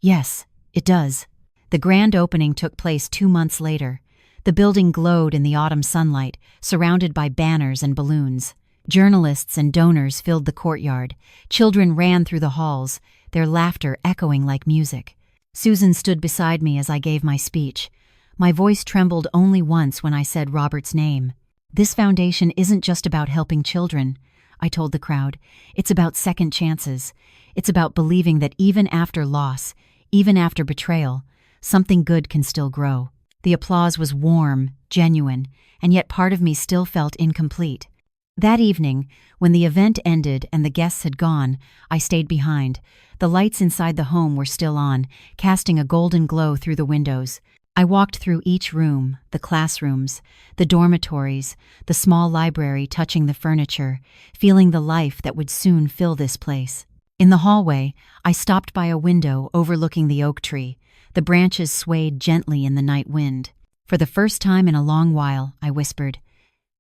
"Yes, it does." The grand opening took place 2 months later. The building glowed in the autumn sunlight, surrounded by banners and balloons. Journalists and donors filled the courtyard. Children ran through the halls, their laughter echoing like music. Susan stood beside me as I gave my speech. My voice trembled only once when I said Robert's name. "This foundation isn't just about helping children," I told the crowd. "It's about second chances. It's about believing that even after loss, even after betrayal, something good can still grow." The applause was warm, genuine, and yet part of me still felt incomplete. That evening, when the event ended and the guests had gone, I stayed behind. The lights inside the home were still on, casting a golden glow through the windows. I walked through each room, the classrooms, the dormitories, the small library, touching the furniture, feeling the life that would soon fill this place. In the hallway, I stopped by a window overlooking the oak tree. The branches swayed gently in the night wind. "For the first time in a long while," I whispered.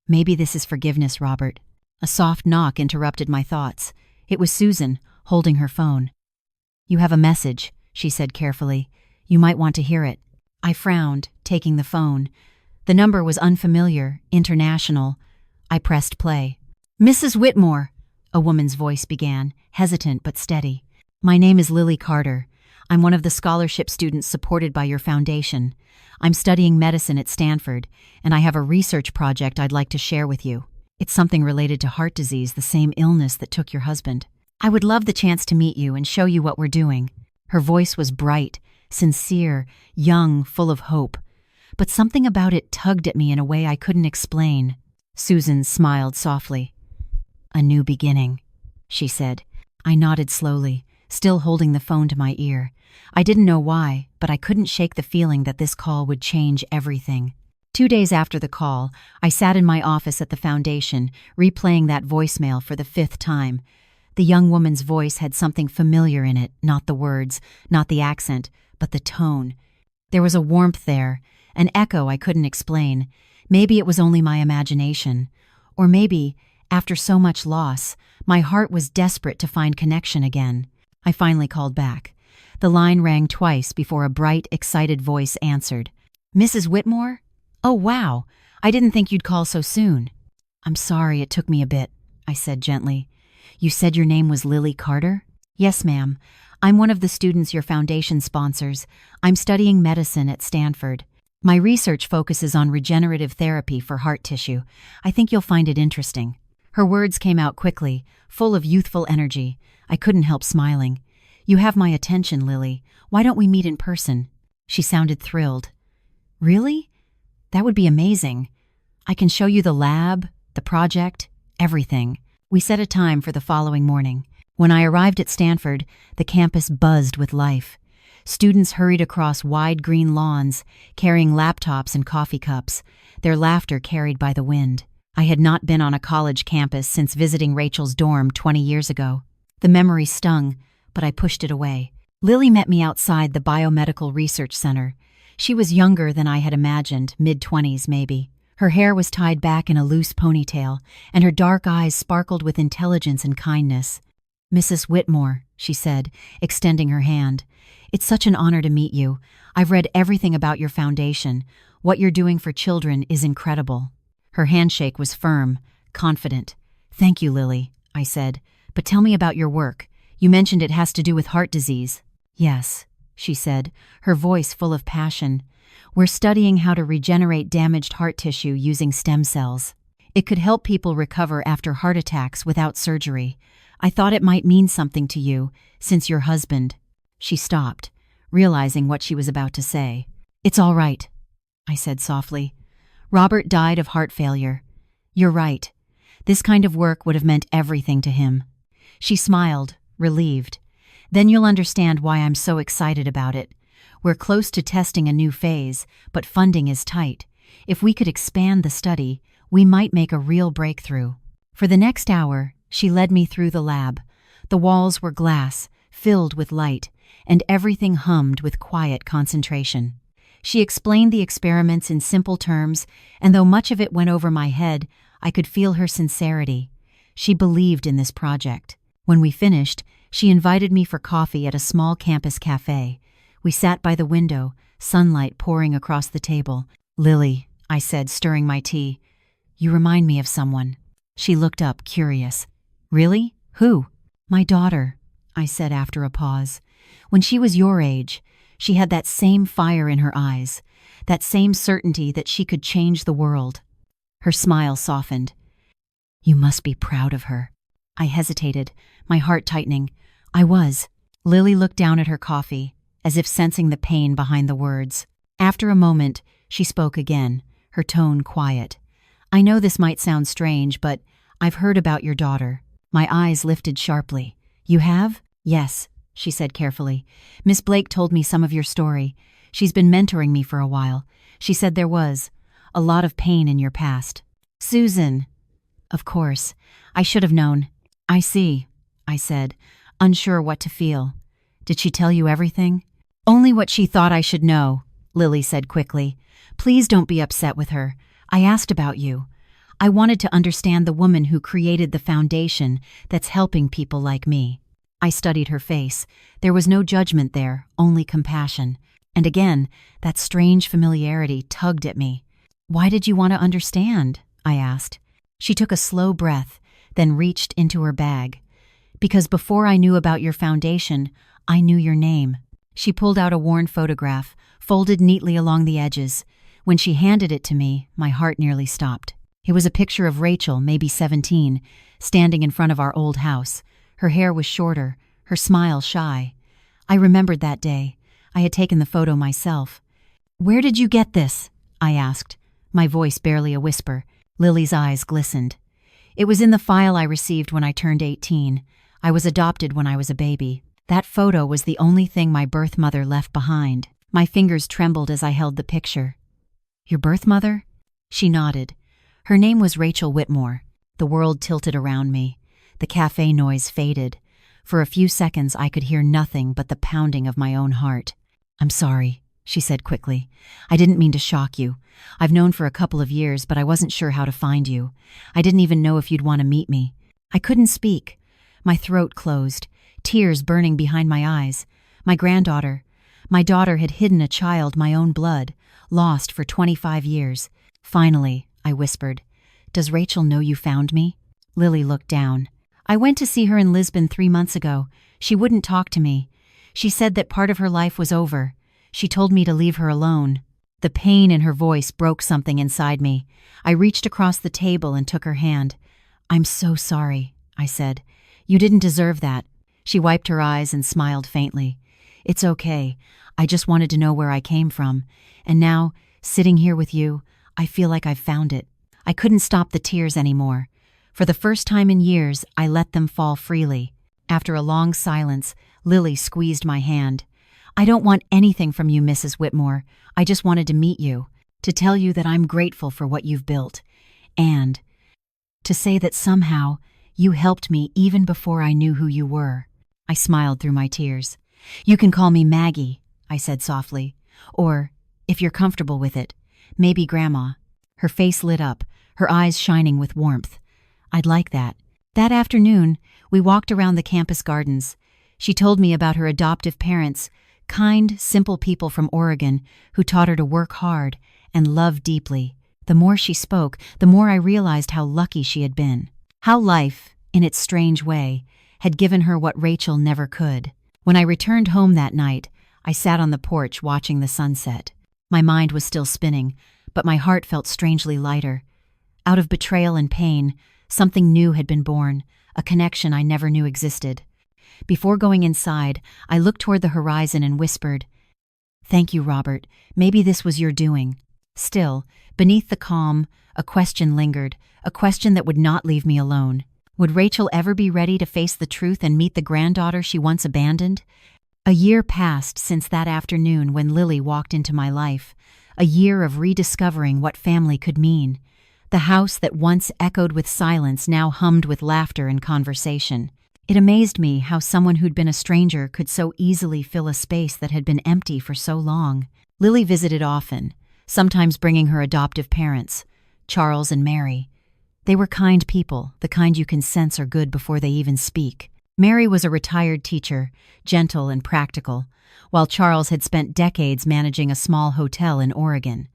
"Maybe this is forgiveness, Robert." A soft knock interrupted my thoughts. It was Susan, holding her phone. "You have a message," she said carefully. "You might want to hear it." I frowned, taking the phone. The number was unfamiliar, international. I pressed play. "Mrs. Whitmore," a woman's voice began, hesitant but steady. "My name is Lily Carter. I'm one of the scholarship students supported by your foundation. I'm studying medicine at Stanford, and I have a research project I'd like to share with you. It's something related to heart disease, the same illness that took your husband. I would love the chance to meet you and show you what we're doing." Her voice was bright, sincere, young, full of hope. But something about it tugged at me in a way I couldn't explain. Susan smiled softly. "A new beginning," she said. I nodded slowly, still holding the phone to my ear. I didn't know why, but I couldn't shake the feeling that this call would change everything. 2 days after the call, I sat in my office at the foundation, replaying that voicemail for the 5th time. The young woman's voice had something familiar in it, not the words, not the accent, but the tone. There was a warmth there, an echo I couldn't explain. Maybe it was only my imagination. Or maybe, after so much loss, my heart was desperate to find connection again. I finally called back. The line rang twice before a bright, excited voice answered. "Mrs. Whitmore? Oh, wow. I didn't think you'd call so soon." "I'm sorry it took me a bit," I said gently. "You said your name was Lily Carter?" "Yes, ma'am. I'm one of the students your foundation sponsors. I'm studying medicine at Stanford. My research focuses on regenerative therapy for heart tissue. I think you'll find it interesting." Her words came out quickly, full of youthful energy. I couldn't help smiling. "You have my attention, Lily. Why don't we meet in person?" She sounded thrilled. "Really? That would be amazing. I can show you the lab, the project, everything." We set a time for the following morning. When I arrived at Stanford, the campus buzzed with life. Students hurried across wide green lawns, carrying laptops and coffee cups, their laughter carried by the wind. I had not been on a college campus since visiting Rachel's dorm 20 years ago. The memory stung, but I pushed it away. Lily met me outside the Biomedical Research Center. She was younger than I had imagined, mid-20s maybe. Her hair was tied back in a loose ponytail, and her dark eyes sparkled with intelligence and kindness. "Mrs. Whitmore," she said, extending her hand. "It's such an honor to meet you. I've read everything about your foundation. What you're doing for children is incredible." Her handshake was firm, confident. "Thank you, Lily," I said. "But tell me about your work. You mentioned it has to do with heart disease." "Yes," she said, her voice full of passion. "We're studying how to regenerate damaged heart tissue using stem cells. It could help people recover after heart attacks without surgery. I thought it might mean something to you, since your husband—" She stopped, realizing what she was about to say. "It's all right," I said softly. "Robert died of heart failure. You're right. This kind of work would have meant everything to him." She smiled, relieved. "Then you'll understand why I'm so excited about it. We're close to testing a new phase, but funding is tight. If we could expand the study, we might make a real breakthrough." For the next hour, she led me through the lab. The walls were glass, filled with light, and everything hummed with quiet concentration. She explained the experiments in simple terms, and though much of it went over my head, I could feel her sincerity. She believed in this project. When we finished, she invited me for coffee at a small campus cafe. We sat by the window, sunlight pouring across the table. "Lily," I said, stirring my tea, "you remind me of someone." She looked up, curious. "Really? Who?" "My daughter," I said after a pause. "When she was your age, she had that same fire in her eyes, that same certainty that she could change the world." Her smile softened. "You must be proud of her." I hesitated, my heart tightening. I was. Lily looked down at her coffee, as if sensing the pain behind the words. After a moment, she spoke again, her tone quiet. "I know this might sound strange, but I've heard about your daughter." My eyes lifted sharply. "You have?" "Yes," she said carefully. "Miss Blake told me some of your story. She's been mentoring me for a while. She said there was a lot of pain in your past." "Susan." "Of course. I should have known." "I see," I said, unsure what to feel. "Did she tell you everything?" "Only what she thought I should know," Lily said quickly. "Please don't be upset with her. I asked about you. I wanted to understand the woman who created the foundation that's helping people like me." I studied her face. There was no judgment there, only compassion. And again, that strange familiarity tugged at me. "Why did you want to understand?" I asked. She took a slow breath, then reached into her bag. "Because before I knew about your foundation, I knew your name." She pulled out a worn photograph, folded neatly along the edges. When she handed it to me, my heart nearly stopped. It was a picture of Rachel, maybe 17, standing in front of our old house. Her hair was shorter, her smile shy. I remembered that day. I had taken the photo myself. "Where did you get this?" I asked, my voice barely a whisper. Lily's eyes glistened. "It was in the file I received when I turned 18. I was adopted when I was a baby. That photo was the only thing my birth mother left behind. My fingers trembled as I held the picture. Your birth mother? She nodded. Her name was Rachel Whitmore. The world tilted around me. The cafe noise faded. For a few seconds I could hear nothing but the pounding of my own heart. I'm sorry, she said quickly. I didn't mean to shock you. I've known for a couple of years, but I wasn't sure how to find you. I didn't even know if you'd want to meet me. I couldn't speak. My throat closed, tears burning behind my eyes. My granddaughter. My daughter had hidden a child my own blood, lost for 25 years. Finally, I whispered, Does Rachel know you found me? Lily looked down. I went to see her in Lisbon 3 months ago. She wouldn't talk to me. She said that part of her life was over. She told me to leave her alone. The pain in her voice broke something inside me. I reached across the table and took her hand. I'm so sorry, I said. You didn't deserve that. She wiped her eyes and smiled faintly. It's okay. I just wanted to know where I came from. And now, sitting here with you, I feel like I've found it. I couldn't stop the tears anymore. For the first time in years, I let them fall freely. After a long silence, Lily squeezed my hand. I don't want anything from you, Mrs. Whitmore. I just wanted to meet you, to tell you that I'm grateful for what you've built, and to say that somehow you helped me even before I knew who you were. I smiled through my tears. You can call me Maggie, I said softly, or, if you're comfortable with it, maybe Grandma. Her face lit up, her eyes shining with warmth. I'd like that. That afternoon, we walked around the campus gardens. She told me about her adoptive parents, kind, simple people from Oregon who taught her to work hard and love deeply. The more she spoke, the more I realized how lucky she had been. How life, in its strange way, had given her what Rachel never could. When I returned home that night, I sat on the porch watching the sunset. My mind was still spinning, but my heart felt strangely lighter. Out of betrayal and pain, something new had been born, a connection I never knew existed. Before going inside, I looked toward the horizon and whispered, Thank you, Robert. Maybe this was your doing. Still, beneath the calm, a question lingered, a question that would not leave me alone. Would Rachel ever be ready to face the truth and meet the granddaughter she once abandoned? A year passed since that afternoon when Lily walked into my life, a year of rediscovering what family could mean. The house that once echoed with silence now hummed with laughter and conversation. It amazed me how someone who'd been a stranger could so easily fill a space that had been empty for so long. Lily visited often, sometimes bringing her adoptive parents, Charles and Mary. They were kind people, the kind you can sense are good before they even speak. Mary was a retired teacher, gentle and practical, while Charles had spent decades managing a small hotel in Oregon.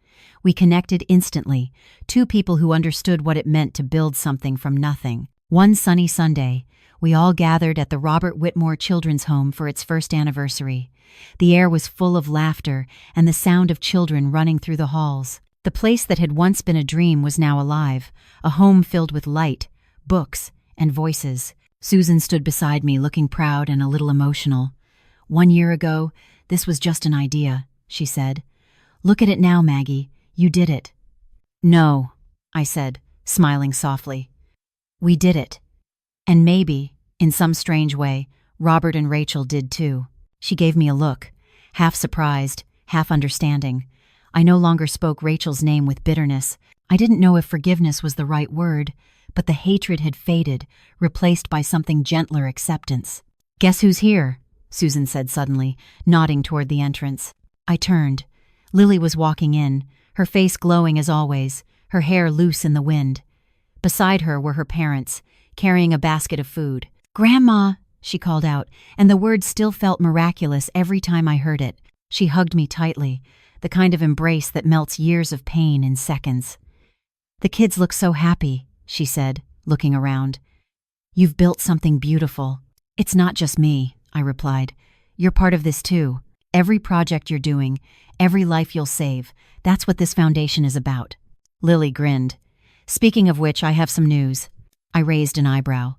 We connected instantly, two people who understood what it meant to build something from nothing. One sunny Sunday, we all gathered at the Robert Whitmore Children's Home for its first anniversary. The air was full of laughter and the sound of children running through the halls. The place that had once been a dream was now alive, a home filled with light, books, and voices. Susan stood beside me, looking proud and a little emotional. 1 year ago, this was just an idea, she said. Look at it now, Maggie. You did it. No, I said, smiling softly. We did it. And maybe, in some strange way, Robert and Rachel did too. She gave me a look, half surprised, half understanding. I no longer spoke Rachel's name with bitterness. I didn't know if forgiveness was the right word, but the hatred had faded, replaced by something gentler acceptance. Guess who's here? Susan said suddenly, nodding toward the entrance. I turned. Lily was walking in, her face glowing as always, her hair loose in the wind. Beside her were her parents, carrying a basket of food. Grandma, she called out, and the word still felt miraculous every time I heard it. She hugged me tightly, the kind of embrace that melts years of pain in seconds. The kids look so happy, she said, looking around. You've built something beautiful. It's not just me, I replied. You're part of this too. Every project you're doing, every life you'll save, that's what this foundation is about. Lily grinned. Speaking of which, I have some news. I raised an eyebrow.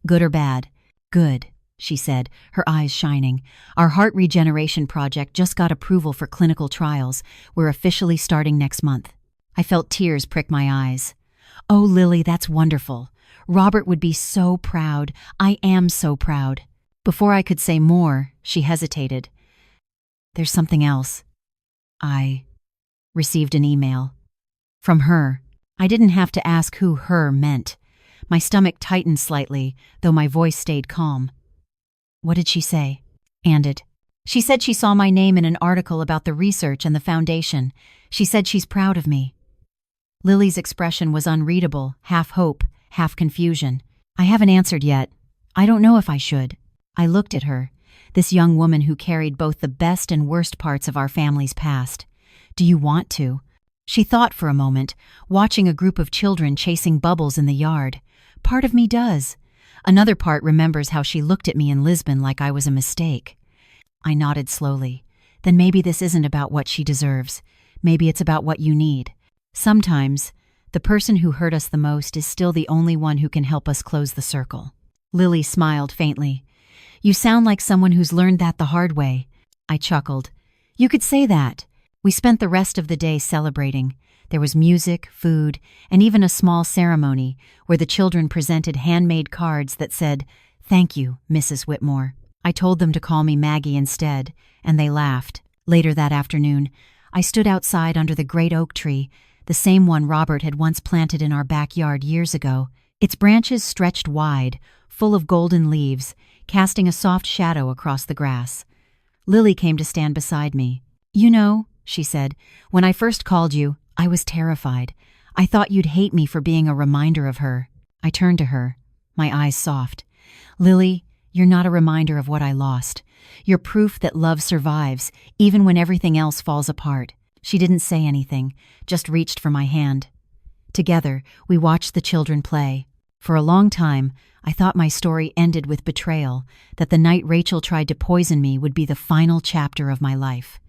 Good or bad? Good, she said, her eyes shining. Our heart regeneration project just got approval for clinical trials. We're officially starting next month. I felt tears prick my eyes. "Oh, Lily, that's wonderful. Robert would be so proud. I am so proud." Before I could say more, she hesitated. "There's something else. I received an email. From her." I didn't have to ask who her meant. My stomach tightened slightly, though my voice stayed calm. "What did she say?" "And she said she saw my name in an article about the research and the foundation. She said she's proud of me." Lily's expression was unreadable, half hope, half confusion. "I haven't answered yet. I don't know if I should." I looked at her, this young woman who carried both the best and worst parts of our family's past. "Do you want to?" She thought for a moment, watching a group of children chasing bubbles in the yard. "Part of me does." Another part remembers how she looked at me in Lisbon like I was a mistake. I nodded slowly. "Then maybe this isn't about what she deserves. Maybe it's about what you need. Sometimes, the person who hurt us the most is still the only one who can help us close the circle." Lily smiled faintly. "You sound like someone who's learned that the hard way." I chuckled. "You could say that." We spent the rest of the day celebrating. There was music, food, and even a small ceremony where the children presented handmade cards that said, "Thank you, Mrs. Whitmore." I told them to call me Maggie instead, and they laughed. Later that afternoon, I stood outside under the great oak tree, the same one Robert had once planted in our backyard years ago. Its branches stretched wide, full of golden leaves, casting a soft shadow across the grass. Lily came to stand beside me. "You know," she said, "when I first called you, I was terrified. I thought you'd hate me for being a reminder of her." I turned to her, my eyes soft. "Lily, you're not a reminder of what I lost. You're proof that love survives, even when everything else falls apart." She didn't say anything, just reached for my hand. Together, we watched the children play. For a long time, I thought my story ended with betrayal, that the night Rachel tried to poison me would be the final chapter of my life.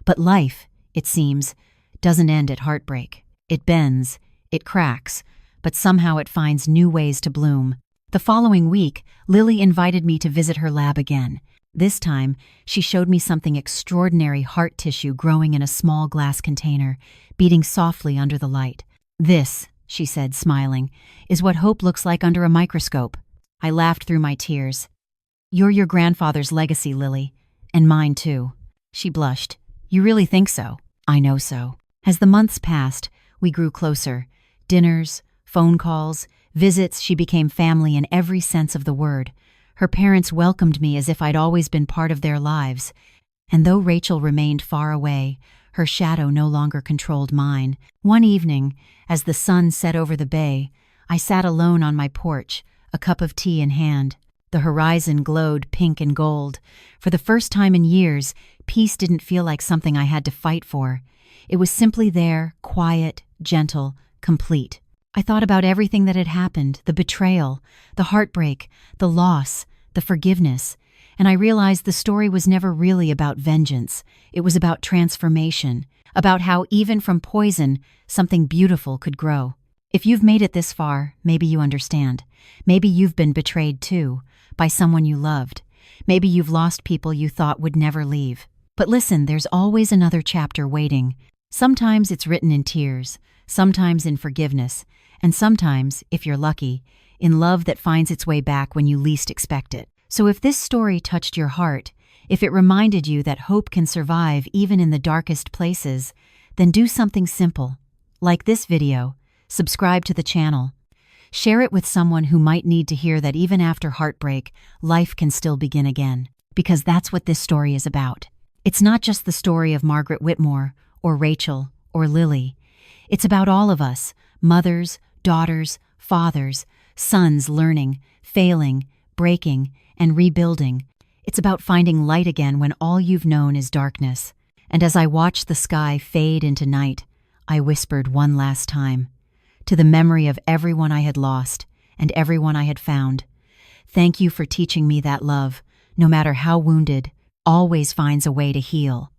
But life, it seems, doesn't end at heartbreak. It bends, it cracks, but somehow it finds new ways to bloom. The following week, Lily invited me to visit her lab again. This time, she showed me something extraordinary: heart tissue growing in a small glass container, beating softly under the light. "This," she said, smiling, "is what hope looks like under a microscope." I laughed through my tears. "You're your grandfather's legacy, Lily, and mine too." She blushed. "You really think so?" "I know so." As the months passed, we grew closer. Dinners, phone calls, visits. She became family in every sense of the word. Her parents welcomed me as if I'd always been part of their lives. And though Rachel remained far away, her shadow no longer controlled mine. One evening, as the sun set over the bay, I sat alone on my porch, a cup of tea in hand. The horizon glowed pink and gold. For the first time in years, peace didn't feel like something I had to fight for. It was simply there, quiet, gentle, complete. I thought about everything that had happened: the betrayal, the heartbreak, the loss, the forgiveness, and I realized the story was never really about vengeance. It was about transformation, about how even from poison, something beautiful could grow. If you've made it this far, maybe you understand. Maybe you've been betrayed too, by someone you loved. Maybe you've lost people you thought would never leave. But listen, there's always another chapter waiting. Sometimes it's written in tears, sometimes in forgiveness, and sometimes, if you're lucky, in love that finds its way back when you least expect it. So if this story touched your heart, if it reminded you that hope can survive even in the darkest places, then do something simple. Like this video, subscribe to the channel. Share it with someone who might need to hear that even after heartbreak, life can still begin again. Because that's what this story is about. It's not just the story of Margaret Whitmore, or Rachel, or Lily. It's about all of us, mothers, daughters, fathers, sons learning, failing, breaking, and rebuilding. It's about finding light again when all you've known is darkness. And as I watched the sky fade into night, I whispered one last time, to the memory of everyone I had lost and everyone I had found, thank you for teaching me that love, no matter how wounded, always finds a way to heal.